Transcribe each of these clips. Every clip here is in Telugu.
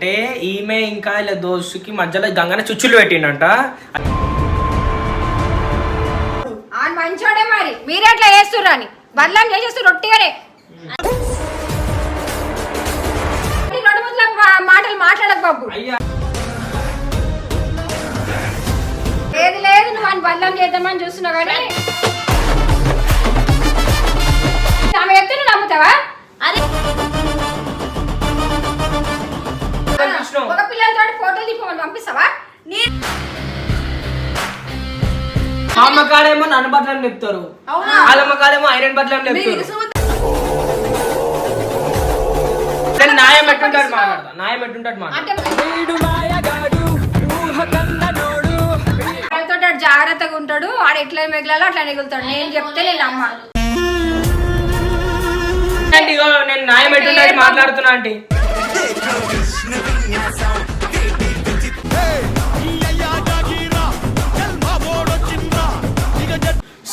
అంటే ఈమె ఇంకా ఇలా దోస్తుకి మధ్యలో గంగన చుచ్చులు పెట్టిండంట. మంచోడే మరి మీరే అట్లా చేస్తుర్రు అని బదలాం చేసేస్తారు రొట్టిగానే మాటలు మాట్లాడక బాబు. లేదు లేదు నువ్వు అని బదలాం చేద్దామని చూస్తున్నావు కానీ ఆమె చెప్తే నువ్వు నమ్ముతావా? అది ఒక పిల్లలతో ఫోటోలు తీసుకోమని పంపిస్తావా? అమ్మకాడేమో నన్ను బట్టలు చెప్తారు, వాళ్ళమ్మకాడేమో ఐరన్ బట్టలు చెప్తారు. న్యాయం ఎట్టుంటాడు మాట్లాడతా, న్యాయం ఎట్టుంటాడు మాట్లాడతాడు. జాగ్రత్తగా ఉంటాడు వాడు, ఎట్లా మిగిలాలో అట్లా మిగులుతాడు. నేను చెప్తే నేను అమ్మ నేను న్యాయం ఎట్టుంటాడు మాట్లాడుతున్నా అంటే.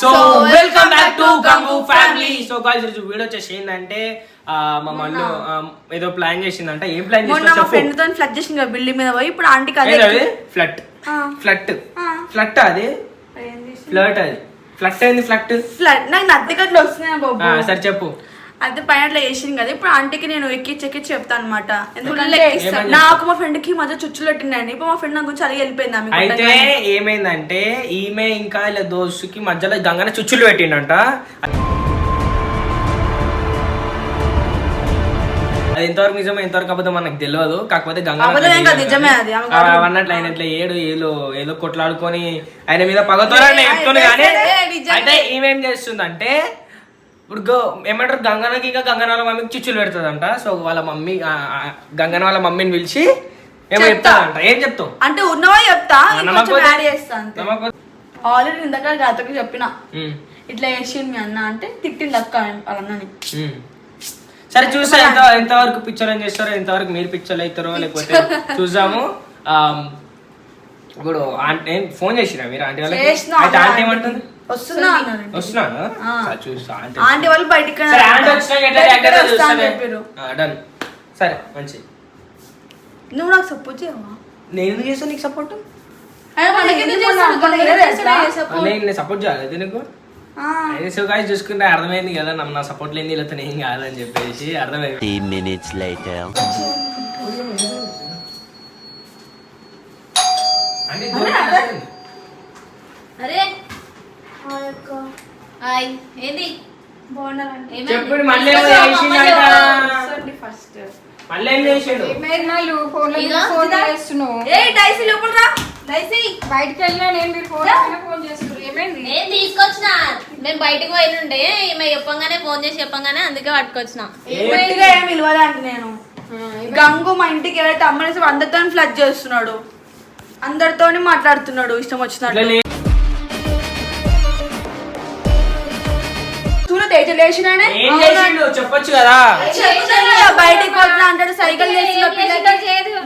So welcome back to Gangu family. So guys ఈరోజు వీడియో వచ్చేసి ఏంటంటే మా మళ్ళీ ఏదో ప్లాన్ చేసిందంట. ఏం ప్లాన్ చేసిందో ఫ్రెండ్ తో ఫ్లడ్ చేసింది బిల్డింగ్ మీద పోయి. ఇప్పుడు ఆంటీకి అదే ఫ్లట్ ఫ్లట్ ఫ్లట్ అది ఫ్లట్ అది ఫ్లట్ అయింది. ఫ్లట్ నాకు నద్దగట్లు వస్తున్నాయి బాబు. సరే చెప్పు. అయితే పైన అట్లా చేసింది కదా. ఇప్పుడు ఆంటీకి నేను ఎక్కి చెప్తాను అనమాట. ఎందుకంటే నాకు మా ఫ్రెండ్ కి మధ్య చుచ్చులు పెట్టిందండి. ఇప్పుడు మా ఫ్రెండ్ నాకు గురించి అడిగి వెళ్ళిపోయింది. అయితే ఏమైందంటే ఈమె ఇంకా ఇలా దోస్తుకి మధ్యలో గంగన చుచ్చులు పెట్టిండంట. అది ఎంతవరకు నిజమో ఎంతవరకు అబద్ధం మనకు తెలియదు. కాకపోతే నిజమే అది అన్నట్లు ఆయన ఇట్లా ఏదో కొట్లాడుకొని ఆయన మీద పగతోరని చెప్తుంది. కానీ అయితే ఈమెం చేస్తుందంటే ఇప్పుడు ఏమంటారు గంగనకి ఇంకా గంగన వాళ్ళ మమ్మీకి చిచ్చులు పెడుతుందంట. సో వాళ్ళ మమ్మీ గంగన వాళ్ళ మమ్మీని పిలిచి ఏమో చెప్తాదంట. ఏం చెప్తావు అంటే ఉన్నవా చెప్తా ఆల్రెడీ ఇందాక జాతరకి చెప్పిన ఇట్లా చేసింది మీ అన్న అంటే తిట్టింది అక్క వాళ్ళ అన్నని. సరే చూసా ఎంతవరకు పిక్చర్ ఏం చేస్తారో, ఎంతవరకు మీరు పిక్చర్లు అవుతారో లేకపోతే చూసాము. ఇప్పుడు ఫోన్ చేసిరా మీరు ఆంటీ వాళ్ళకి? అయితే ఆంటీ ఏమంటుంది? వస్తున్నాను ఆంటీ వాళ్ళు బయటికి డన్. సరే మంచి. నువ్వు నాకు సపోర్ట్ చేయవా? నేను ఎందుకు చేస్తాను నీకు సపోర్ట్? నేను సపోర్ట్ చేయాలి నీకు. గాయస్ చూసుకుంటే అర్థమైంది కదా నా సపోర్ట్ లేని ఇలా ఏం కాదని చెప్పేసి అర్థమైంది. అరే ఏంది చెప్పండి. మళ్ళీ మళ్ళీ ఏం చేసాడు? బయటకు వెళ్ళినా నేను మీరు ఫోన్ చేస్తున్నారు. ఏమైంది? నేను తీసుకొచ్చిన మేము బయటకు పోయినుండే ఈమె చెప్పంగానే ఫోన్ చేసి చెప్పంగానే అందుకే పట్టుకొచ్చిన. ఏం విలువదంటే నేను గంగు మా ఇంటికి ఎవరైతే అమ్మనేసి అందరితో ఫ్లడ్ చేస్తున్నాడు, అందరితోని మాట్లాడుతున్నాడు ఇష్టం వచ్చినట్టు. చెప్పొచ్చు కదా బయటికి పోతున్నా అంటాడు, సైకిల్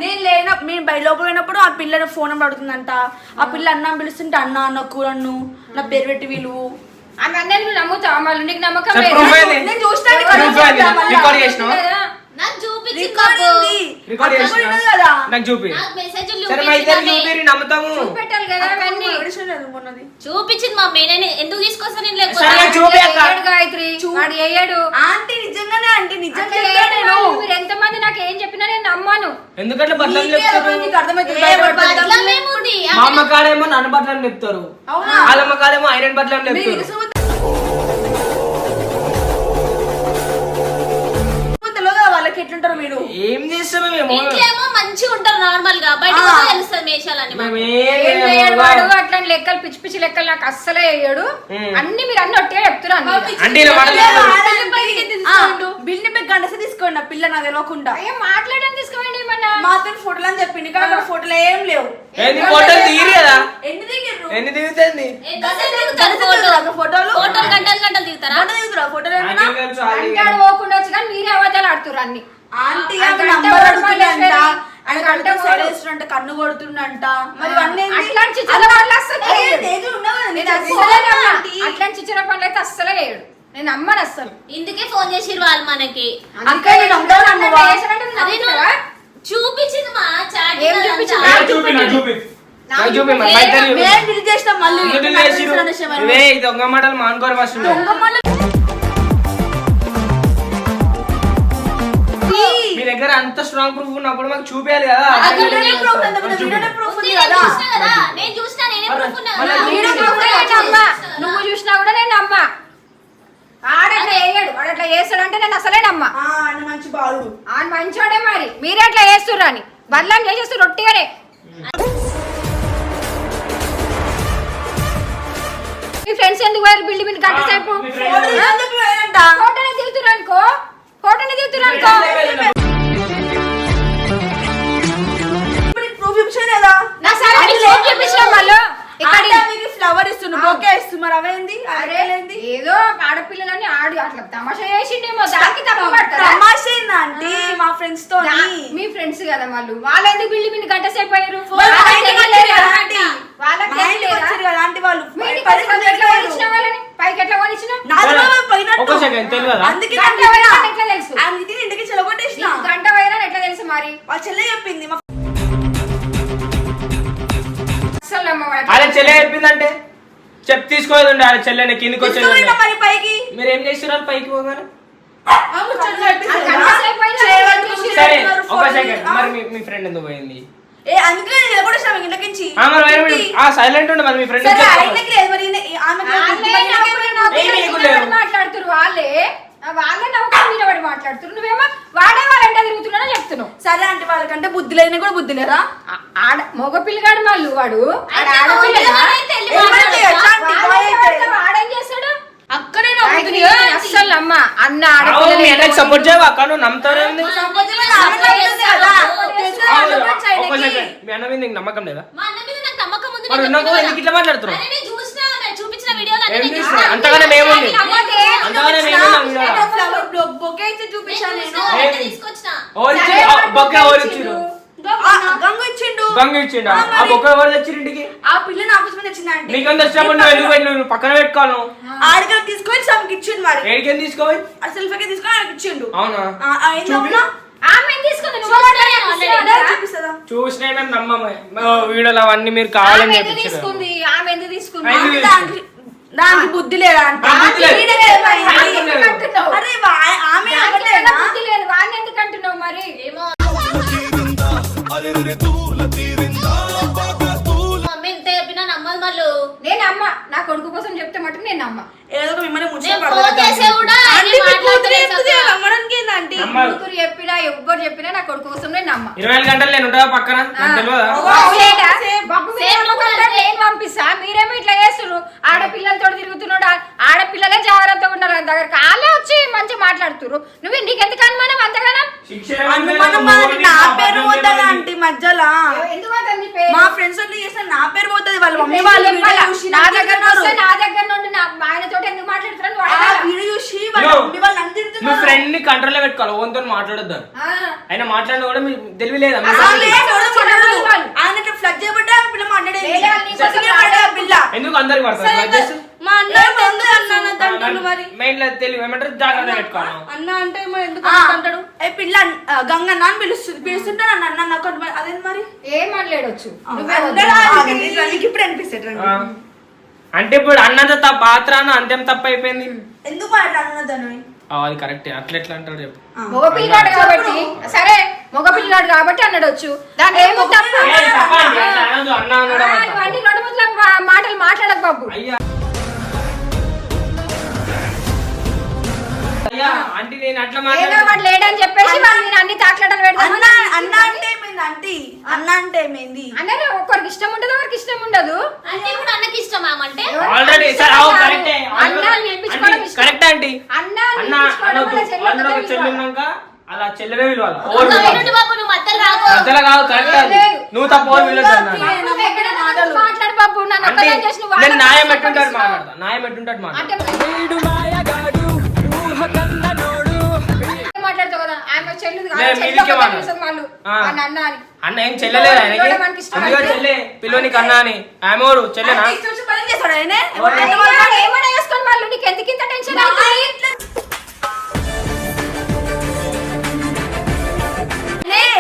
నేను లోపల పోయినప్పుడు ఆ పిల్ల ఫోన్ నెంబర్ అడుగుతుందంట. ఆ పిల్ల అన్నం పిలుస్తుంటే అన్న కూరను నా పేరు పెట్టి విలువు ఆమె అన్నది నువ్వు నమ్ముతావా? మళ్ళీ నీకు నమ్మకం నేను చూస్తాను. నాకు చూపించింది మమ్మీ. నేను ఎందుకు తీసుకొస్తాను? ఆంటీ నిజంగానే ఆంటీ నిజంగా మీరు ఎంతమంది నాకు ఏం చెప్పినా నేను నమ్మను. ఎందుకంటే మా అమ్మకాడేమో నన్ను బట్టలు చెప్తారు, వాళ్ళమ్మకాడేమో ఐరన్ బట్టలు చెప్తారు. ఎట్లుంటారు మీరు? ఏం చేస్తాము మేము? ఇంట్లో మంచిగా ఉంటారు నార్మల్ గా, బయట తెలుస్తుంది మేషాలని. అట్లా లెక్కలు పిచ్చి పిచ్చి లెక్కలు నాకు అస్సలే వేయడు. అన్ని మీరు అన్ని ఒట్టిగా చెప్తున్నారు. బిల్ని పెట్టి గంట తీసుకోండి ఆ పిల్ల నాకు తెలియకుండా. ఏం మాట్లాడని తీసుకోండి మాత్రం ఫోటోలు అని చెప్పింది కానీ అక్కడ ఫోటోలు ఏం లేవు. ఎన్ని దిగుతుంది ఫోటోలు? గంటలు గంటలు దిగుతారా? ఫోటోలు అంటాడు పోకుండా వచ్చి కానీ మీరే అబద్ధాలు ఆడుతున్నారు అన్ని. ఆంటీ నంబర్ అడుగుతుందంట, ఆయన కన్ను కొడుతుండంట. మరి అట్లాంటి చిచ్చిన పనులు అయితే అస్సలే వేయడు. నేను నమ్మను అస్సలు. ఇందుకే ఫోన్ చేసిరు వాళ్ళు మనకి. చూపించింది మా చాట్ ఏం చూపించింది? చూపి మరి బయట చూపి. మేము డిలీట్ చేసినాం మళ్ళీ ఎందుకు లేచిర్రు? ఇవే ఈ దొంగ మాటలు మానుకోరు ఫస్ట్ మీ దగ్గర అంత స్ట్రాంగ్ ప్రూఫ్ ఉన్నప్పుడు మాకు చూపించాలి కదా. నేను చూసినా నేనే proof ఉన్నా మళ్ళీ కదా. వీడియో చూస్తే నేను నమ్మా. నువ్వు చూసినా కూడా నేను నమ్మా. ఆడట్లా వేయడు, వాడు అట్లా చేస్తాడంటే నేను అసలే నమ్మా. మంచి బాలుడు ఆయన మంచోడే మరి. మీరే అట్లా చేస్తుర్రు అని బదలాం చేసేస్తారు రొట్టిగానే. మీ ఫ్రెండ్స్ ఎందుకు పోయారు బిల్డింగ్ మీద గంట సేపు? మీ friends ఫోటోనే దిగుతున్నారు అనుకో, ఫోటోనే దిగుతున్నారు అనుకో. ప్రూఫ్ చూపించాను కదా నా సార్ చూపించిన వాళ్ళు ఇక్కడ ఫ్లవర్ ఇస్తున్నారు బొకే ఇస్తున్నారు అవేంది అరేంది ఏదో ఆడపిల్లలని ఆడి అట్లా తమాషా చేసిండేమో, దానికి తప్పు పడతారా? తమాషా ఆంటీ మా ఫ్రెండ్స్ తో మీ ఫ్రెండ్స్ కదా వాళ్ళు ఎందుకు బిల్డింగ్ మీద గంట సేపు అయ్యారు? వాళ్ళు వాళ్ళకి బయటకు తెలియలేదా? వచ్చారు కదా ఆంటీ. వాళ్ళకి తెలియలేదా? అలాంటి వాళ్ళు మీది పది మంది ఎట్లా కొనిచ్చినా వాళ్ళని? పైకి ఎట్లా కొనిచ్చినా? ఒక సెకండ్ తెలియదా? అందుకే గంట పోయినా ఎట్లా తెలుసు? అందుకే ఇంటికి చెలగొట్టేసిన నీకు గంట పోయినా ఎట్లా తెలుసు మరి? వాళ్ళ చెల్లె చెప్పింది మా అసలు నమ్మవాడు. అదే చెల్లె చెప్పిందంటే తీసుకోలేదు ఉండే వాళ్ళ చెల్లెని కిందికి వచ్చేది తీసుకుపోయినా మరి పైకి మీరు ఏం చేస్తున్నారు పైకి పోగానే? చెల్లె చెప్పింది ఆ గంట కదా. సేపు అయినా చేయవద్దు, చూసి సరే చేస్తున్నారు, ఒక ఫోన్ సెకండ్ చేసి. మరి మీ ఫ్రెండ్ ఎందుకు పోయింది? అందుకే నేను చెలగొట్టేసిన ఇంట్లోకించి మరి సైలెంట్ ఉండే మరి మీ ఫ్రెండ్ సరే ఆయనకి లేదు మరి ఆమెకి లేదు. వాళ్ళే నవ్వుకుని నవ్వుకుని ఏమీ నీకు నిలబడి లేవు. మాట్లాడుతురు వాళ్ళే నవ్వుకుని నిలబడి మాట్లాడుతురు. నువ్వేమో వాడే వాళ్ళంట తిరుగుతున్నా చెప్తున్నావు. సరే అంటే వాళ్ళకంటే బుద్ధి లేని కూడా బుద్ధి లేదా ఆడ మగ పిల్లగాడు మళ్ళీ వాడు ఆడ అయితే ఆడపిల్లగా? ఎవరైతే వెళ్ళి ఏమంటే మాట్లాడతారా? ఎట్లా అంటే వాడే బాయ్ అయితే. వాడేం చేస్తాడు? అక్కడే అయితే నవ్వుతుంది నేను అస్సలు నమ్మ అన్న మీ అన్నకి సపోర్ట్ చేయవా అక్క? నువ్వు నమ్ముతారే ఉంది? ఒక సెకండ్ మీ అన్న మీద నీకు నమ్మకం లేదా? మా అన్న మీద నాకు నమ్మకం ఉంది. మరి నేను ఉన్నాక చెప్తున్నా ఎందుకు ఇట్లా మాట్లాడుతున్నావు? అరే నేను చూసినా నేను చూపించిన వీడియోలు ఏం అన్ని చూసినా? అంతగానే మేముంది అంతగానే బొకే ఇచ్చి చూపించాను నేను తీసుకొచ్చిన బొక్క ఎవరు ఇచ్చిరు? గంగు ఇచ్చిండు గంగ ఇచ్చిండు. ఆ బొక్క ఎవరు తెచ్చిరు ఇంటికి? ఆ పిల్లని ఆఫీస్ మీద వచ్చిందంటే నీకు అంత వచ్చినప్పుడు నువ్వు ఎందుకు పోయి నువ్వు పక్కన పెట్టుకోను? ఆడికి తీసుకొని సమ్కి ఇచ్చిండు మరి ఏడికేం తీసుకోవాలి? ఆ సెల్ఫీకి తీసుకొని ఆయనకి ఇచ్చిండు అవునా? ఏంది చూపి. అవునా? ఆమె తీసుకుంది చూపిస్తుందా చూసినా మేము నమ్మము. వీడియోలు అవన్నీ మీరు కావాలని ఆమె ఎందుకు చెప్పించారు. తీసుకుంది? ఆమె ఎందుకు తీసుకుంది? అయితే ఆమె దానికి బుద్ధి లేదా అంటే బుద్ధి లేదు. వీడికి ఏమైంది? ఆమె ఎందుకు అంటున్నావు? అరే ఆమె దానికి ఒకటేనా? ఏమైనా బుద్ధి లేదు, వాడిని ఎందుకు అంటున్నావు మరి? ఏమో మమ్మీ ఇంత చెప్పినా నమ్మదు మళ్ళు. నేను అమ్మ నా కొడుకు కోసం చెప్తే మటుకు నేను అమ్మ. ఏదో ఒక మిమ్మల్ని ముచ్చట నేను పడగొట్టాలి. ఫోన్ చేసే కూడా ఆయన ఆంటీ మీ కూతురు మాట్లాడతలేదు చెప్తుంది, అసలు. నమ్మడానికి ఏంది ఆంటీ? నమ్మరు. కూతురు చెప్పినా ఎవ్వరు చెప్పినా నా కొడుకు కోసం నేను నమ్మ. 24 గంటలు నేను ఉంటావా పక్కన? నాకు తెలియదా? అవునేటా? బాబు మీరు సేమ్ అనుకుంటారా నేను పంపిస్తా, మీరేమో ఇట్లా చేస్తున్నారు. ఆడపిల్లలతో తిరుగుతున్నాడు. ఆడపిల్లలే జాగ్రత్తగా ఉండాలి. ఆయన దగ్గర వాళ్ళే వచ్చి మంచిగా మాట్లాడుతున్నారు. నువ్వు నీకెందుకు అనుమానం అంతగానం? శిక్ష అనుమానం మనకి నా పేరు పోతుంది ఆంటీ మధ్యలో ఎందుకు పోతుంది నీ పేరు? మా ఫ్రెండ్స్ వాళ్ళు చేస్తే నా పేరు పోతుంది వాళ్ళ మమ్మీ ఎందుకు వాళ్ళు చెప్పాలా? వీడియో చూసి నా నన్ను దగ్గర తిడుతున్నారు. వస్తే నా దగ్గర నుండి నా ఆయనతో ఎందుకు మాట్లాడుతున్నాను ఆ వీడియో చూసి వాళ్ళ మమ్మీ వాళ్ళు నన్ను నువ్వు తిడుతున్నారు. ఫ్రెండ్ ని కంట్రోల్ లో పెట్టుకోవాలి. ఓన్తో మాట్లాడొద్దు. ఆయన మాట్లాడినా కూడా మీకు తెలియలేదా? ఆ లేదు, ఎవరో మాట్లాడరు. ఆయన ఇట్లా ఫ్లడ్ చేయబట్టే ఆ పిల్ల మాట్లాడేది. లేదా నీ కోసం సరిగ్గా మాట్లాడే ఆ పిల్ల. ఎందుకు అందరికి సరే, పడతారు? మా అన్న ఎందుకు అన్న అంటాడు మరి మైండ్ లో తెలివి ఏమంటారు? జాగ్రత్త పెట్టుకోవాలి. అన్న అంటే మరి ఎందుకు అంటాడు? ఏ పిల్ల గంగన్న అని పిలుస్తుంటే నన్ను అన్న నాకు అదేంటి మరి ఏం మాట్లాడొచ్చు? నీకు ఇప్పుడు అనిపిస్తాడు ఆ. అంటే ఇప్పుడు అన్నంత పాత్ర అంతేం తప్పు అయిపోయింది. ఎందుకు మాట్లాడుతున్నదని అది కరెక్ట్. అట్లా ఎట్లా అంటాడు చెప్పు. మగ పిల్లాడు కాబట్టి సరే, మగ పిల్లాడు కాబట్టి అన్నడొచ్చు. దాని ఏమో తప్పు. ఏ, తప్పండి. అట్లా అనొద్దు. అన్న అనడం అది తప్పు. అన్ని రెండు ముద్దుల మాటలు మాట్లాడకు బాబు. అయ్యా అయ్యా అంటే నేను అట్లా ఏదో మాట్లాడు. వాడు లేడని చెప్పేసి వాళ్ళు నేను అన్ని తాట్లాటలు అన్న పెడతాను. అన్న అంటే ఏమైంది ఆంటీ? అన్న అంటే ఏమైంది? అన్నది ఒకరికి ఇష్టం ఉండదు, ఒకరికి ఇష్టం ఉండదు. అంటే ఇప్పుడు అన్నకి ఇష్టం అంటే ఆల్రెడీ సార్ కరెక్టే. అన్న నిలిపించుకోవడం ఇష్టం. Correct aunty. అన్న అన్న నిలిపించుకోవడం అనొద్దు. వల్ల చెల్లెలు అందులో ఒక వదిలి చెల్లి ఇవ్వాలి. ఉన్నాక అలా చెల్లెలే విలువాలి. బాబు నువ్వు మధ్యలో రాకు. మధ్యలో కాదు కరెక్ట్ అది. నువ్వు తప్పు విలువ నువ్వు ఎక్కడైనా నన్ను మాట్లాడు బాబు. నన్ను అంటే ఒక్కదాన్ని చేసి నువ్వు నేను వాళ్ళ న్యాయం కోసం ఎట్టుంటాడు పట్టిస్తున్నావు. మాట్లాడతా. న్యాయం ఎట్టుంటాడు మాట్లాడతా. అంటే మాట్లాడతావు కదా, ఆమె చెల్లిది కాదు, నేను చెల్లి మీదికే ఒకటే మాట్లాడు. పిలుస్తాం వాళ్ళు. ఆ. వాళ్ళ అన్న అని. అన్న ఏం చెల్లెలేదు ఆయనకి. పిలవడం మనకి ఇష్టం అందులో అయితే. చెల్లె పిల్లోనికి అన్న అని ఆమె ఎవరు చెల్లెనా? ఇష్టం వచ్చి పని చేస్తాడు ఆయనే? అయ్యా, ఏమైనా చేసుకొని వాళ్ళు నీకు ఎందుకు ఇంత టెన్షన్ అవుతుంది?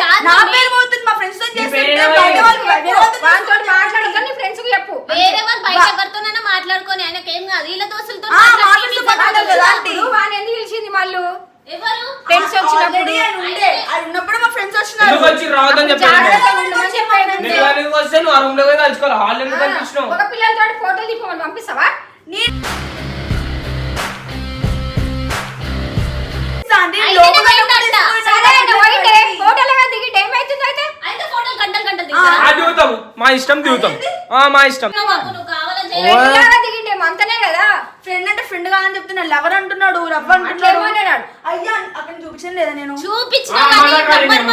కాదు నా పేరు పోతుంది మా ఫ్రెండ్స్ తో చేస్తుంటే పేరు బయట వాళ్ళకి వాంతో మాట్లాడుతా నీ ఫ్రెండ్స్ కు చెప్పు వేరే వాళ్ళు బయట ఎవరితోనైనా మాట్లాడుకొని ఆయనకి ఏం కాదు వీళ్ళ దోస్తులతో వాని ఎందుకు పిలిచింది మళ్ళీ ఎవరు ఫ్రెండ్స్ వచ్చినప్పుడు అది ఉన్నప్పుడు మా ఫ్రెండ్స్ వచ్చినారు ఎందుకు వచ్చి రావద్దని చెప్పాను జాగ్రత్తగా ఉండమని చెప్పాను. నేను ఎందుకు వస్తే నువ్వు ఆ రూమ్ లో పోయి కలుసుకోవాలి హాల్ ఎందుకు కనిపించినావు ఒక పిల్లలతో ఫోటోలు తీసుకోమని పంపిస్తావా ఫోటోలుగా దిగి టైం అవుతుంది అయితే అయితే ఫోటోలు గంటలు గంటలు దిగుతారా? దిగుతాం మా ఇష్టం దిగుతాం మా ఇష్టం నువ్వు కావాలని చేయి. ఫ్రెండ్లాగా దిగిండేమో అంతనే కదా ఫ్రెండ్ అంటే ఫ్రెండ్ కాదని చెప్తున్నా లవర్ అంటున్నాడు రవ్వ అంటున్నాడు అట్లేమన్నాడు? అయ్యా అక్కడ చూపించను లేదా నేను చూపించిన ఆ, కానీ మజాక్ నంబర్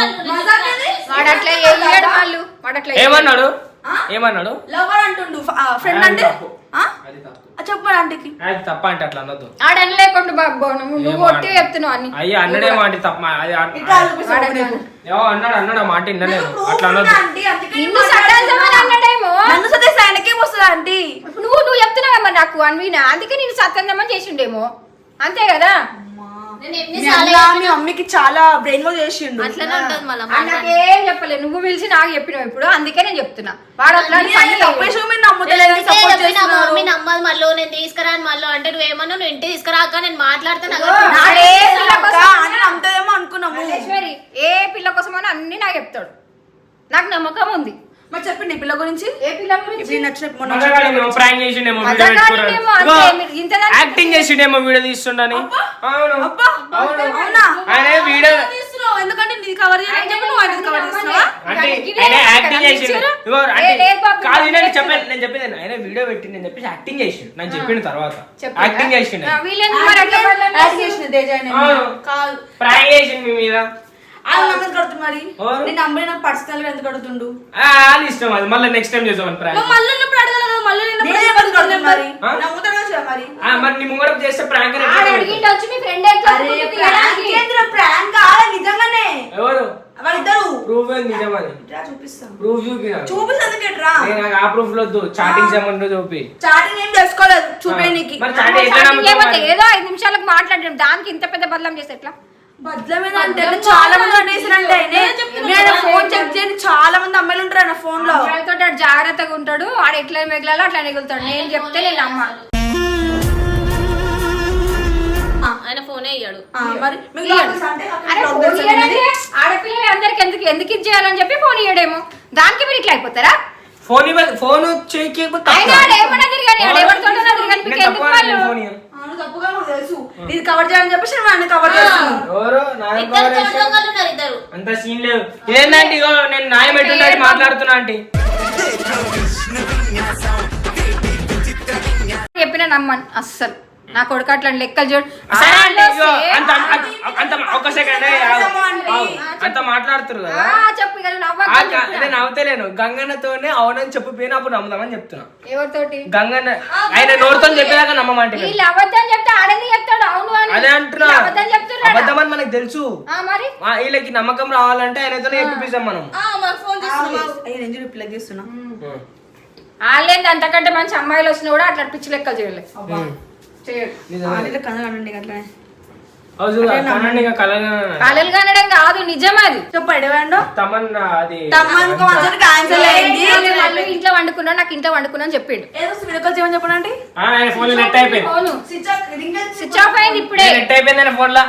ఆడింది. వాళ్ళు వాడు అట్లా వేయలేడు వాళ్ళు వాడు అట్లా ఏమన్నాడు ఏమన్నాడు లవర్ అంటుండు ఫ్రెండ్ అంటే తప్పు. ఆ? అది తప్పు చెప్పు ఆంటీకి అది తప్ప అంటే అట్లా అనొద్దు ఆడనలేకుండా బాబు నువ్వు ఒట్టి చెప్తున్నావు అన్ని అయ్యా అన్నడే మాట తప్ప అది ఇట్లా చూపిస్తావు నీకు. ఏవో అన్నాడు ఆ మాట వినలేదు అట్లా అనొద్దు ఆంటీ, అందుకే నిన్ను నేను సటాల్సామని అన్నాడేమో నన్ను సదేస్తే ఆయనకేం వస్తుంది ఆంటీ నువ్వు చెప్తున్నావు మరి నాకు అన్వీనా అందుకే నేను సత్యందమని చేసిండేమో అంతే కదా నేను మీ ఎన్నిసార్లు అన్న మీ మమ్మీకి చాలా బ్రెయిన్ వాష్ చేసిండు అట్లనే ఉంటుంది మళ్ళీ నాకేం చెప్పలేదు నువ్వు పిలిచి నాకు చెప్పినావు ఇప్పుడు అందుకే నేను చెప్తున్నా వాడు అట్లాంటి పని తప్పేసి మీరు నమ్ముతలేదని సపోర్ట్ చేస్తున్నారు మమ్మీ నమ్మదు మళ్ళీ నేను తీసుకురాను మళ్ళీ అంటే నువ్వేమన్నా నువ్వు ఇంటికి తీసుకురాక నేను మాట్లాడతాను నాడే అక్క అని నమ్ముతుందేమో అనుకున్నాము మల్లేశ్వరి ఏ పిల్ల కోసమైనా అన్ని నాకు చెప్తాడు నాకు నమ్మకం ఉంది మరి చెప్పండి ఈ పిల్ల గురించి ఏ పిల్ల గురించి ఇప్పుడు నచ్చిన మొన్న మజాగాడేమో, ప్రాంక్ చేసిండేమో, వీడియో మజాగాడేమో, అంతే. పెట్టుకున్నాడు. మీరు ఇంతదాకా యాక్టింగ్ చేసిండేమో వీడియో తీస్తుండని అవును అబ్బా అవును అవునా ఆయన వీడియో తీస్తున్నావు ఎందుకంటే నీ కవర్ చేయాలని చెప్పి నువ్వు ఆయన కవర్ చేస్తున్నావా అంటే ఇదే ఆయన కదా యాక్టింగ్ కదా చేసిండు ఇచ్చారు? ఇగో అంటే లేదు బాబు, కాదు నేను నేను చెప్పాను నేను చెప్పేది ఆయన వీడియో పెట్టిండు అని చెప్పేసి యాక్టింగ్ చేసిండు నేను చెప్పిన తర్వాత చెప్పాడా? యాక్టింగ్ చేసిండు వీళ్ళెందుకు మరి అట్లా యాడ్ చేసిన తేజ ఆయన. అవును. కాదు ప్రాంక్ చేసిండు మీ మీద ఆయన నమ్మకం కడుతుంది మరి ఎవరు? నేను నమ్మే నాకు పర్సనల్ గా ఎందుకు కడుతుండు అది ఇష్టం అది మళ్ళీ నెక్స్ట్ టైం చేద్దామని ప్రాంక్ మళ్ళీ ఉన్నప్పుడు అడగాలి కదా మళ్ళీ నేనే ఎందుకు కడుతుంది మరి ఆ? నమ్ముతాడు కదా మరి మరి నీ ముంగడ చేస్తే ప్రాంక్ ఆడ అడిగిండు వచ్చి మీ ఫ్రెండ్ అరే ప్రాంక్ కాదు నిజంగానే ఎవరు వాళ్ళిద్దరు ప్రూఫ్ నిజమని ఇట్రా చూపిస్తాను ప్రూఫ్ చూపి చూపిస్తాను ఎట్రా నాకు ఆ ప్రూఫ్ వద్దు చాటింగ్ చేయమంటూ చూపి చాటింగ్ ఏం తెలుసుకోలేదు చూపేనికి మరి చాటింగ్ ఎట్లా నమ్ముతావు మరి? ఏదో 5 నిమిషాలకు మాట్లాడడం దానికి ఇంత పెద్ద బదలం చేస్తే ఎట్లా బద్దలమేదంటే చాలా మంది అనేసారంటే నేను ఫోన్ చెక్ చేయని చాలా మంది అమ్మాయిలు ఉంటారు ఆయన ఫోన్ లో అమ్మాయిలతో ఆడు జాగ్రత్తగా ఉంటాడు ఆడ ఎట్లా మిగలాలో అట్లా మిగులుతాడు నేను చెప్తే నేను అమ్మ ఆయన ఫోనే ఇయ్యాడు ఆ, మరి మీకు ఆఫీస్ అంటే అరే అక్కడ ఫోన్ ఆఫీస్ ఇయ్యడంటే ఆడపిల్లలు అందరికి ఎందుకు ఇచ్చేయాలని చెప్పి ఫోన్ ఇయ్యడేమో దానికి మీరు ఇట్లా అయిపోతారా ఫోన్ చేయకపోతే అయినా ఆడ ఏమన్నా తిరగని ఆడ ఎవరితోటో తిరగని మీకు ఎందుకు వాళ్ళు అవును తప్పుగా నాకు తెలుసు ఇది కవర్ చేయాలని చెప్పేసి నేను వాడిని కవర్ చేస్తున్నాను ఎవరు నాన్న ఇద్దరు cover దొంగ చేస్తే? దొంగలు ఉన్నారు ఇద్దరు అంత సీన్ లేదు ఏంటంటే ఇగో నేను న్యాయం ఎట్టుంటే మాట్లాడుతున్నా అంటే చెప్పిన నమ్మను అస్సలు నా కొడుకు అట్లా లెక్కలు చూడు సరే అంటే ఇగో ఆ, అంత ఒక సెకండ్ అంత మాట్లాడుతున్నారు కదా చెప్పు ఇక నువ్వు ఆ నవ్వకు నేను నవ్వుతలేను గంగన్నతోనే అవునని చెప్పిపోయినా అప్పుడు నమ్ముదామని చెప్తున్నా ఎవరితోటి గంగన్న ఆయన నోరుతో చెప్పేదాకా నమ్మమంటే వీళ్ళు అబద్ధం చెప్తే ఆడని చెప్తాడు అవును అని అదే అంటున్నా వీళ్ళు అబద్ధం చెప్తున్నాడా? అబద్ధం అని మనకు తెలుసు మరి వీళ్ళకి నమ్మకం రావాలంటే ఆయనతోనే చెప్పిస్తాం మనం ఫోన్ చేస్తున్నా రిప్లై చేస్తున్నా వాళ్ళేంది అంతకంటే మంచి అమ్మాయిలు వచ్చినా కూడా అట్లా పిచ్చి లెక్కలు చేయలేదు చేయడు కనగండి అట్లనే కళలు కనడం కాదు నిజం అది చెప్పు ఎడవండో తమన్నా అది తమ్మనుకో అందరు క్యాన్సల్ అయింది వాళ్ళు ఇంట్లో వండుకున్నా నాకు ఇంట్లో వండుకున్నా అని చెప్పిండు ఏదో వీడియో కాల్ చేయమని చెప్పండి ఆయన ఫోన్ నెట్ అయిపోయింది ఫోను స్విచ్ ఆఫ్ అయింది ఇప్పుడే నెట్ అయిపోయింది ఆయన ఫోన్ లా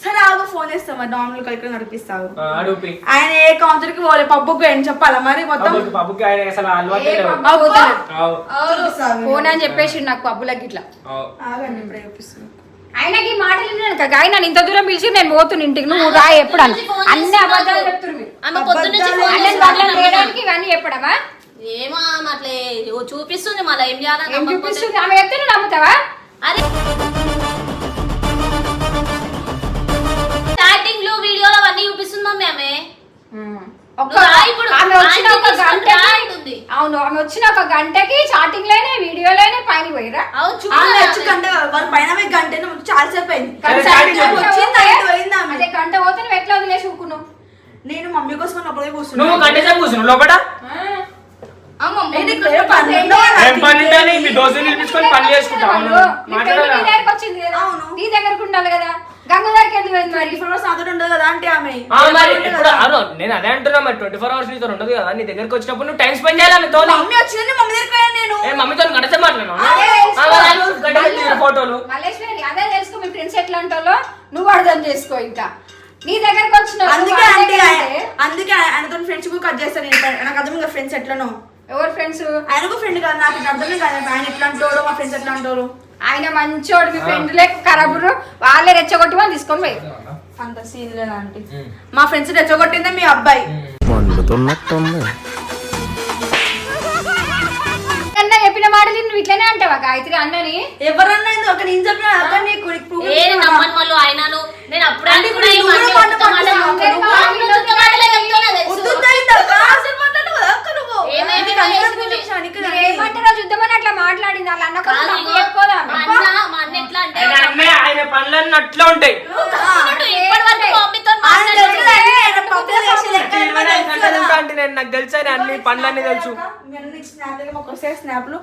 సరే ఆగు ఫోన్ చేస్తాం మరి నార్మల్ కాల్ ఇక్కడ నడిపిస్తావు అడుగుపి ఆయన ఏ కౌంటర్ కి పోలే పబ్బుకు ఏం చెప్పాలా మరి మొత్తం పబ్బుకి ఆయన అసలు అలవాటే ఏ లేవు. పబ్బు పోతలేదు. అవు, ఫోన్ అని చెప్పేసి నాకు పబ్బులకి ఇట్లా అవు. ఆగండి ఇప్పుడే చూపిస్తాను ఆయనకి ఈ మాటలు విన్నాను గాయ నన్ను ఇంత దూరం పిలిచి నేను పోతున్నా ఇంటికి నువ్వు రా ఎప్పుడు అని అన్ని అబద్ధాలు చెప్తున్నారు మీరు. ఆమె పొద్దు నుంచి ఫోన్ వాళ్ళని వాళ్ళని చేయడానికి ఇవన్నీ చెప్పడమా ఏమో ఆమె అట్లే చూపిస్తుంది మళ్ళీ ఏం చేయాలని ఏం నమ్మకపోతే. చూపిస్తుంది ఆమె చెప్తే నువ్వు నమ్ముతావా అరే స్టార్టింగ్ లో వీడియోలో అవన్నీ చూపిస్తుంది మమ్మీ ఆమె ఒక్క నువ్వు రా ఇప్పుడు. ఆమె వచ్చిన ఒక ఆంటీ తీసుకొని రా గంటకి అంటుంది. అవును ఆమె వచ్చిన ఒక గంటకి చాటింగ్ లోనే వీడియోలోనే పైన పోయిరా అవును ఆమె వచ్చి చూడాలి గంట వాళ్ళ పైన పోయి గంట చాలా సేపు అయింది సరే, గంట starting గంట వచ్చింది, పోతే- ఐదు పోయింది ఆమె. అదే గంట పోతే నువ్వు ఎట్లా వదిలేసి ఊకున్నావు నేను మమ్మీ కోసం అప్పుడే నువ్వు కూర్చున్నాను గంట సేపు కూర్చున్నావు లోపల ఏంటి వేరే పని ఉందో ఏం పని ఉండాలి మీ దోస్తులు నిలిపించుకొని పని చేసుకుంటా అవును. మాట్లాడాలా నీ దగ్గరకు వచ్చింది కదా అవును. నీ దగ్గరకు ఉండాలి కదా గంగదారికి ఎందుకు పోయింది మరి 24 hours నాతో ఉండదు కదా అంటే ఆమె మరి ఎప్పుడు నేను అదే అంటున్నా మరి 24 hours నీతో ఉండదు కదా నీ దగ్గరికి వచ్చినప్పుడు నువ్వు టైం స్పెండ్ చేయాలి ఆమెతో మమ్మీ వచ్చింది మమ్మీ దగ్గరికి పోయాను నేను మమ్మీతో గడచ ఫోటోలు మల్లేశ్వరి అదే తెలుసుకో మీ ఫ్రెండ్స్ ఎట్లా అంటాలో నువ్వు అర్థం చేసుకో ఇంకా నీ దగ్గరకు వచ్చిన అందుకే ఆయనతో ఫ్రెండ్షిప్ కట్ చేస్తాను నేను నాకు అర్థం ఇంకా ఫ్రెండ్స్ ఎట్లనో ఎవరు ఫ్రెండ్స్ ఆయనకు ఫ్రెండ్ కాదు నాకు అర్థమే కాదు ఆయన ఎట్లా అంటాడు మా ఫ్రెండ్స్ ఎట్లా అంటారు ఆయన మంచోడు మీ ఫ్రెండ్లే ఖరాబురు వాళ్ళే రెచ్చగొట్టి వాళ్ళు తీసుకొని పోయి అంత సీన్ లేదా ఆంటీ మా ఫ్రెండ్స్ రెచ్చగొట్టిందే మీ అబ్బాయి అన్న చెప్పిన మాటలు నువ్వు ఇట్లనే అంటావా గాయత్రి అన్నని ఎవరన్నా ఒక నేను చెప్పిన అక్కడ నీకు proof ఏ ఇస్తున్నా. నమ్మను వాళ్ళు ఆయనను నేను అప్పుడే అంటే ఇప్పుడు అనుకున్నా, ఈ నువ్వు మధ్య కూడా ఒక్క మాట మాట్లాడుతున్నావు. మాట్లాడుతున్నావు. నువ్వు ఒక్క మాటలే చెప్తున్నా తెలుసు. వద్దు అయిందా? అసలు మాట్లాడవు కదా అక్క నువ్వు. ఏమైంది నీకు అన్ని వయసు రోజులు ఉంది. చూసాను, నీకు మీరు అన్ని. ఏమంటారో చూద్దామని అట్లా మాట్లాడింది వాళ్ళ అన్న కోసం కాదు, నాకు ఇగో, చెప్పుకోదా మా అన్న ఎట్లా అంటే ఆయన పనులన్నీ అట్లా ఉంటాయి ఇప్పటి వరకు మమ్మీతో ఆయన తెలుసు కదా, ఆయన పప్పులో వేసి లెక్క ఇరవై తెలుసు ఐదు కదా. గంటలు అంటే నేను నాకు తెలుసా అన్ని పనులన్నీ తెలుసు మీ అన్న నీకు స్నాప్ దగ్గర మాకు వస్తాయి స్నాప్లు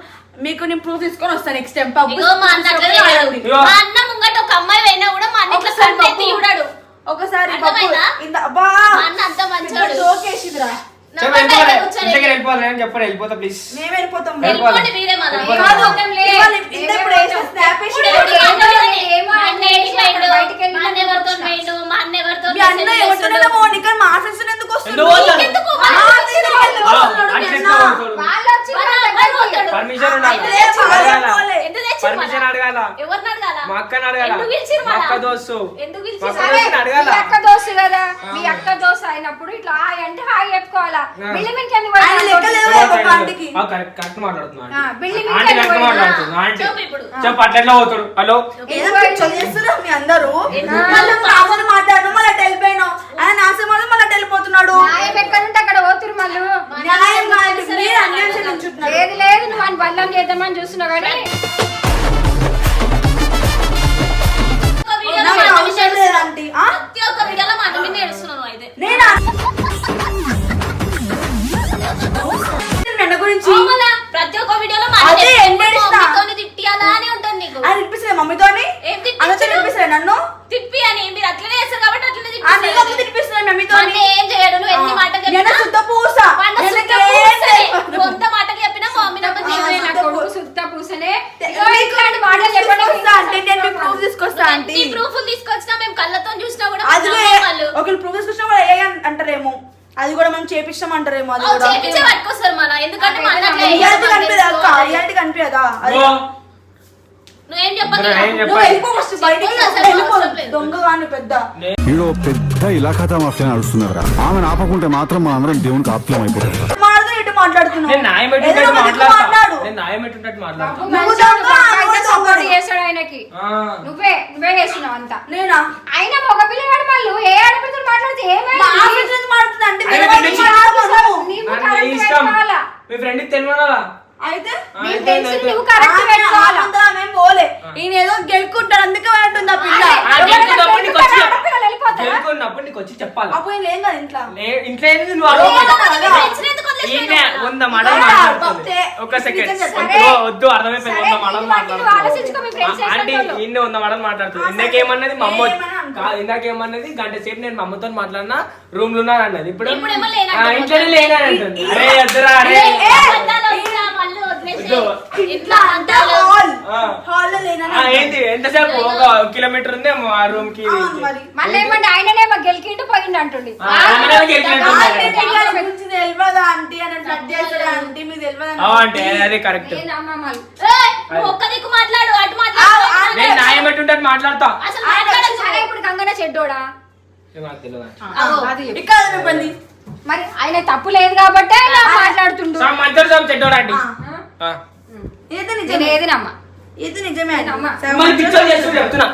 మీకు నేను ప్రూఫ్ తీసుకొని వస్తాను నెక్స్ట్ టైం ఇగో మా అన్న అట్లా చేయడు. మా అన్న ముంగట ఒక అమ్మాయి పోయినా కూడా మా అన్న ఇట్లా ఒకసారి సంతెత్తి చూడాడు. ఒకసారి అర్థమైందా? అబ్బా మా అన్న అంత మంచోడు. జోకేసిదిరా నా మాట అయితే కూర్చోలేదు. వెళ్ళిపోవాలి నేను చెప్పాను వెళ్ళిపోతా ప్లీజ్ మేము వెళ్ళిపోతాం వెళ్ళిపోండి మీరే మన. కాదు, ఇవాళ ఇంత ఇప్పుడు వేసిన స్నాప్ వేసి ఇప్పుడు మా అన్న ఎవరిని? ఏమో మా అన్న ఏడికి పోయిండు. బయటికి వెళ్ళి మా అన్న ఎవరితో పోయిండు? మా అన్న ఎవరితో మీ అన్న మెసేజ్ ఎవరితోనైనా చేస్తుండు? పోనీ, కానీ మా ఫ్రెండ్స్ ఎందుకు వస్తున్నాడు? ఎందుకు వస్తాడు? ఎందుకు? ఆ, మా అన్న నేను ఎందుకు ఆ, వస్తున్నాడు మీ అంటే అన్న? వాళ్ళు వచ్చి వాళ్ళ అబ్బాయి పోతాడు. పర్మిషన్ ఉండాలి అయితే అడగాల. పోలే. ఎందుకు తెచ్చిర్రు పర్మిషన్ మళ్ళా? అడగాల ఎవరిని అడగాల? మా అక్కని అడగాల ఎందుకు పిలిచిర్రు మా మళ్ళా? అక్క దోస్తు ఎందుకు మా పిలిచిర్రు? అక్క దోస్తుని అడగాల మీ అక్క దోస్తు కదా మీ అక్క దోస్తు అయినప్పుడు ఇట్లా హాయ్ అంటే హాయ్ చెప్పుకోవాలా బిల్లి మీదకి ఎందుకు ఆయన లెక్క పోయినా? లేదు ఒక ఆంటీకి. కరెక్ట్ మాట్లాడుతున్నా బిల్లి ఆంటీ మీదకి కరెక్ట్ పోయినా? మాట్లాడుతుంది ఆంటీ చెప్పు ఇప్పుడు. చెప్పు అట్లా ఎట్లా పోతాడు హలో ఏదో పిచ్చోళ్ళు చేస్తున్నారు మీ అందరూ ఎందుకు? మళ్ళీ నాతో మాట్లాడను మళ్ళీ వెళ్ళిపోయినావు ఆయన నాశనం మళ్ళీ వెళ్ళిపోతున్నాడు న్యాయం ఎక్కడ ఉంటే అక్కడ పోతురు మళ్ళు న్యాయం కాదు మీరు అన్యాయం నుంచుంటున్నారు లేదు లేదు నువ్వు అని బల్లం చేద్దామని చూస్తున్నావు కానీ ఒక వీడియోలో నాకు మా అన్న అవసరం మీద లేదంటీ. ఆ? ప్రతి ఒక్క వీడియోలో మా అన్న మీద ఏడుస్తున్నావు అయితే. నేనా నిన్న గురించి అవునా? ప్రతి ఒక్క వీడియోలో మా అన్న అదే, ఎప్పుడు ఎన్ని ఏడుస్తా? మమ్మీతోని తిట్టియాలా అని ఉంటుంది నీకు. ఆయన తినిపిస్తుంది మమ్మీతోని ఏం అనొచ్చు తిట్టించు? తినిపిస్తుంది నన్ను తిప్పి అని మీరు అట్లనే చేస్తారు కాబట్టి అట్లనే ఆ నీకు తిప్పిస్తారు. తినిపిస్తుంది మా మమ్మీతోని అన్న ఏం చేయడు నువ్వు ఎన్ని మాటలు నేను చెప్పినా శుద్ధ పూస మా అన్న నేను శుద్ధ ఏం పూసనే. చేయను. కొంత మాటలు చెప్పినా మా మమ్మీ నమ్మని ఆ, చెప్పలేదు. నా శుద్ధ కొడుకు పూ- శుద్ధ పూసనే మీకు ఇగో ఇట్లాంటి మాటలు చెప్పండి తీసుకొస్తా అంటే నేను మీకు ప్రూఫ్ తీసుకొస్తా అంటే ఎన్ని ప్రూఫ్లు తీసుకొచ్చినా మేము కళ్ళతో చూసినా కూడా అది నమ్మం వాళ్ళు. ఒకరు ప్రూఫ్ తీసుకొచ్చినా కూడా ఏ అంటారేమో అది కూడా మనం చేపిస్తాం అంటారేమో అది కూడా చేపించే పట్టుకొస్తారు మన ఎందుకంటే మా అన్న అట్లా రియాలిటీ చేయడు, కనిపించదా అక్క తెలుసుకోవాలి. రియాలిటీ కనిపించదా అది నువ్వేం చెప్పకు ఏం ఇక. చెప్ప- నువ్వు వెళ్ళిపో ఫస్ట్ బయటికి చెప్పు అసలు వెళ్ళిపో అవసరం లేదు. దొంగ కానీ పెద్ద ఈడో పెద్ద ఇలాఖాతా మాఫియా నడుస్తున్నారా ఆమెను ఆపకుంటే మాత్రం మన అందరం దేవునికి ఆప్యం అయిపోతారు మాట్లాడుతూ ఇటు మాట్లాడుతున్నావు నేను న్యాయం ఏదో పెట్టుకుంటే ఒక దిక్కు మాట్లాడతా మాట్లాడు నేను న్యాయం పెట్టుకుంటే మాట్లాడతా నువ్వు మంచోడు, దొంగ, పక్క అయితే నువ్వు సపోర్ట్ దొంగ. చేస్తాడు ఆయనకి ఆ. నువ్వే చేస్తున్నావు అంతా నేనా అయినా మగ పిల్లగాడు మళ్ళీ ఏ ఆడపిల్లతో మాట్లాడితే మా ఏమైంది ఆఫీస్ నుంచి మాట్లాడుతున్నా అంటే అరే, తెలియదు, వీళ్ళకి నీకు రాదు. నీకు నన్ను కరెక్ట్ ఇష్టం పెట్టుకోవాలా మీ ఫ్రెండ్కి తెలియదా అయితే నీకు తెలిసి నువ్వు కరెక్ట్ ఆమె పెట్టుకోవాలా ఆపుతుందా, మేము పోలే ఈయన ఏదో గెలుకుంటాడు అందుకే అంటుంది ఆ పిల్ల గెలుకున్నప్పుడు నీకు వచ్చి చెప్ప- ఆడపిల్లలు వెళ్ళిపోతారా? గెలుకున్నప్పుడు నీకు వచ్చి చెప్పాలి అప్పుడు ఈయన ఏం కాదు ఇంట్లో ఇంట్లో ఏంది నువ్వు అడగకు. నీ friends ని ఎందుకు వదిలేసిపోయినావు? ఈయనే 100 మాటలు ఆ, మాట్లాడుతుంది పంపే. ఒక సెకండ్ నిజం చెప్పు. వద్దు అర్థమైపోయింది 100 మాటలు సరే, నువ్వు ఆలోచించుకో, మీ friends మాట్లాడుతుంది ఆంటీ చేసేటోళ్ళు. ఈయన 100 మాటలు మాట్లాడుతుంది ఇందాకేమన్నది మా అమ్మ ఏమని అనుకో. ఇందాకేమన్నది గంట సేపు నేను మా అమ్మతో మాట్లాడినా రూమ్ లో ఉన్నాను అన్నది ఇప్పుడు ఇప్పుడేమో లేనంటుంది. ఆ, ఇంట్లోనే లేనని అంటుంది అరే వద్దురా అరే అబద్ధాలు వద్దురా, మళ్ళీ వదిలేసేయ్. వద్దు. ఇంట్లో అంటే అబద్ధాలు. హాల్ ఆ. హాల్లో లేనని ఆ, ఏంటి ఎంతసేపు ఒక కిలోమీటర్ ఉంది ఆ రూమ్ కి అవును మరి మళ్ళీ ఏమంటే ఆయననే గెలికింటూ పోయిండు అంటుండి ఆ, ఆయననే గెలికిండు ఆంటీ అంటుంది. పిల్లల గురించి తెలియదా ఆంటీ అని ఫ్లడ్ చేస్తాడు ఆంటీ మీకు తెలియదా అంటే అదే కరెక్ట్ నేను అమ్మమ్మలు. ఏయ్, నువ్వు ఒక్క దిక్కు మాట్లాడు అటు మాట్లాడు నేను న్యాయం పెట్టుంటే మాట్లాడతా అసలు ఆయన మాట్లాడకు. సరే ఇప్పుడు గంగనే చెడ్డోడా ఏం నాకు తెలియదు. అగో. అది చెప్పు. ఇక్కడ మీ పని మరి ఆయన తప్పు లేదు కాబట్టి ఆయన మాట్లాడుతుండు సమ్ మంచోడు సమ్ చెడ్డోడు ఆంటీ ఆ. ఇది నేను నిజమే ఏది నమ్మ ఇది నిజమే ఆంటీ. నమ్మ. మరి పిక్చర్ చేస్తూ చెప్తున్నా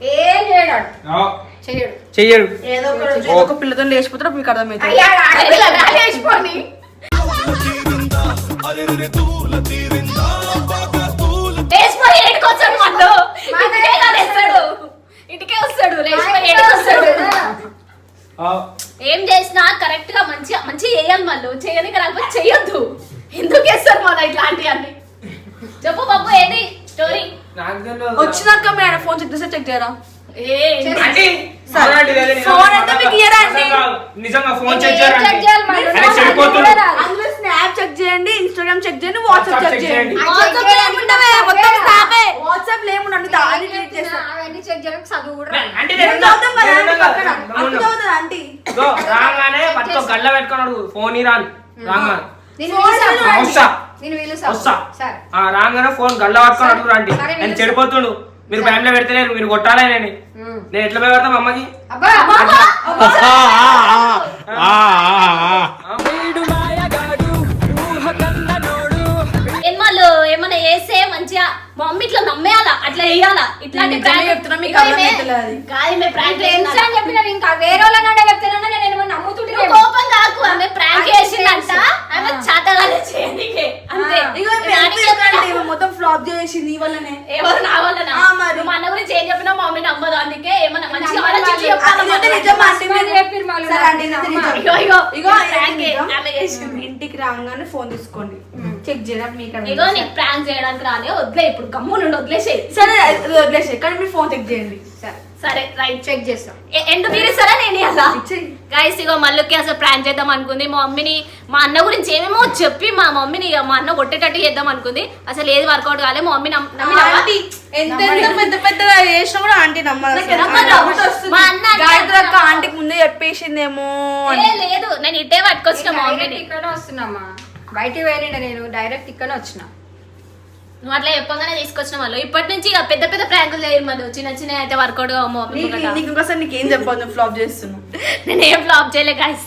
ఏం చేయడాడు చెయ్యడు చెయ్యడు ఏదో ఒక రోజు ఏదో ఒక పిల్లతో లేచిపోతాడు మీకు అర్థమవుతుంది అయ్యా ఆడపిల్ల రాలేసిపోని లేచిపోయి ఏడుకి వస్తాడు మళ్ళీ. ఇంటికే కాదు వస్తాడు. ఇంటికే వస్తాడు లేచిపోయి ఏడుకి వస్తాడు ఏం చేసినా కరెక్ట్ గా మంచిగా చేయాలి మళ్ళీ చేయడానికి రాకపోతే చెయ్యొద్దు ఎందుకు చేస్తారు మళ్ళీ ఇట్లాంటి అన్ని చెప్పు బాబు ఏది స్టోరీ నాకు తెలియదు. వచ్చినాక మీ ఆయన ఫోన్ చెక్ చేస్తే చెక్ చేయరా అంటే సరే. అవునండి, లేదు, నిజంగా ఫోన్ అయితే మీకు ఇయ్యరా అండి? నిజంగా ఫోన్ ఏం చెక్ చెక్ చేయాలండి చేయాలి మరి? ఆయన చెడిపోతుండు అందులో స్నాప్ చెక్ చేయండి, ఇన్స్టాగ్రామ్ చెక్ చేయండి, వాట్సాప్ WhatsApp చెక్ check చేయండి. చేయండి. వాట్సాప్ లో ఏముండవే, మొత్తం స్నాపే. వాట్సాప్ లో ఏముండదు, దాన్ని డిలీట్ చేస్తాను. అవన్నీ చెక్ చేయడానికి చదువు కూడా రాదు. అంటే నేను చదువుతాం కదా ఆంటీ పక్కన. నేను అప్పుడు చదువుతుంది ఆంటీ. ఇగో, రాగానే పట్టుకో గల్ల పెట్టుకున్నాడు ఫోన్ రాను రాగా నేను ఫోన్ పిలుస్తా. చేయాలి. వస్తా నేను పిలుస్తా. వస్తా సరే. రాగానే ఫోన్ గల్ల పట్టుకొని అడుగు రండి సరే, నేను పిలుస్తా. చెడిపోతుండు మీరు ఫ్యామిలీ పెడతలేరు మీరు కొట్టాలి నేను నేను ఎట్లా పోయి పెడతాం అమ్మకి అబ్బా ఎన్మాలు ఏమన్నా వేస్తే మంచిగా మా మమ్మీ ఇట్లా నమ్మేయాలా అట్లా వేయాలా ఇట్లాంటి నేను నిజంగా చెప్తున్నా, మీకు అర్థమైతలేదు అది. ఫ్రెండ్స్ అని చెప్పినారు ఇంకా వేరే వాళ్ళని అడే చెప్తానన్నా నేను ఏమో నమ్ముతుంటే కోపం కాకు ఆమె ప్రాంక్ చేసిందంట ఆమె చాతగానే చేయనీకే అంతే ఇగో మీ ఎంత చెప్పండి, ఈమె మొత్తం ఫ్లాప్ చేసింది ఈ వల్లనే. ఎవరు నా వల్లనా? ఆ, మరి. నువ్వు మా అన్న గురించి ఏం చెప్పినా మా మమ్మీ నమ్మదు అందుకే ఏమన్నా మంచిగా నమ్మదు ఆలోచించి వాళ్ళు. చెప్పాలి ఇదైతే నిజం ఆంటీ, మరి మీరు- చెప్పిర్రు వాళ్ళు. సరే ఆంటీ, ఇదైతే నిజం. ఇగో ఇగో ఇగో ఇది ఇదైతే ప్రాంక్ నిజం. ఆమె చేసింది ఇంటికి రాగానే ఫోన్ తీసుకోండి, చెక్ చేయడం మీకు అర్థం ఇగో కాదు. నీకు ప్రాంక్ చేయడానికి రాలే వదిలే ఇప్పుడు గమ్ము నుండి వదిలేసేయి సరే అది వదిలేసి కానీ మీరు ఫోన్ చెక్ చేయండి. సరే రైట్ చెక్ చేస్తాం. ఎండు తీరుస్తారా నేను అలా ఇచ్చేయి. గైస్ ఇగో మళ్ళీకి అసలు ప్రాంక్ చేద్దాం అనుకుంది మా మమ్మీని మా అన్న గురించి ఏమేమో చెప్పి మా మమ్మీని ఇక మా అన్న కొట్టేటట్టు చేద్దాం అనుకుంది అసలు ఏది వర్కౌట్ కాలే మా మమ్మీ ఆంటీ ఎంత పెద్ద పెద్దగా చేసినా కూడా ఆంటీ నమ్మదు అసలు. నమ్మదు. నాకు డౌట్ వస్తుంది. మా అన్న అంటే గాయత్రి అక్క ఆంటీకి ముందే చెప్పేసిందేమో అని. లేదు నేను ఇట్టే పట్టుకొచ్చిన మా డైరెక్ట్ మమ్మీని ఇక్కడే వస్తున్నామా బయటికి వెళ్ళిండ నేను డైరెక్ట్ ఇక్కడే వచ్చిన నువ్వు అట్లా చెప్పగానే తీసుకొచ్చిన వాళ్ళు ఇప్పటి నుంచి ఇక పెద్ద పెద్ద ప్రాంకులు చేయరు మళ్ళీ చిన్న చిన్న అయితే వర్కౌట్ మా మమ్మీ నీకు ఇంకోసారి నీకేం చెప్పదు, ఫ్లాప్ చేస్తున్నావు. నేను ఏం ఫ్లాప్ చేయలే గాయస్